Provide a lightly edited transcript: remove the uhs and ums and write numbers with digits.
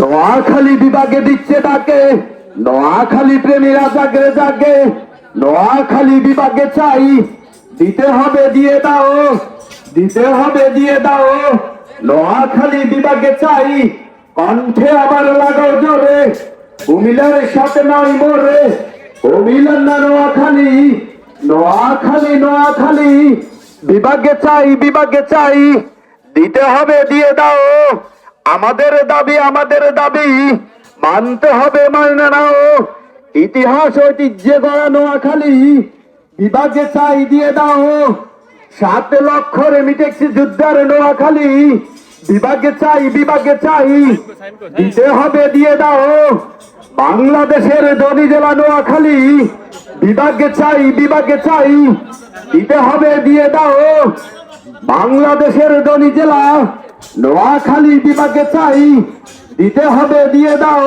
নোয়াখালী বিভাগে দিচ্ছে ডাকে, নোয়াখালী প্রেমীরা জাগে জাগে, নোয়াখালী বিভাগে চাই, দিতে হবে দিয়ে দাও, দিতে হবে দিয়ে দাও। নোয়াখালী বিভাগে চাই, কণ্ঠে আবার লাগাও জোরে, কুমিল্লার সাথে নয় মোরে, কুমিল্লার না নোয়াখালী, নোয়াখালী নোয়াখালী বিভাগে চাই, বিভাগে চাই, দিতে হবে দিয়ে দাও। আমাদের দাবি মানতে হবে, মানে নাও। ইতিহাস ঐতিহ্যে গড়া নোয়াখালী বিভাগে চাই, দিয়ে দাও। 7 লক্ষ রেমিটেক্স যুদ্ধের নোয়াখালী বিভাগে চাই, বিভাগে চাই, দিতে হবে দিয়ে দাও। বাংলাদেশের ধনী জেলা নোয়াখালী বিভাগে চাই, বিভাগে চাই, দিতে হবে দিয়ে দাও। বাংলাদেশের ধনী জেলা নোয়াখালী বিভাগে চাই, দিতে হবে দিয়ে দাও।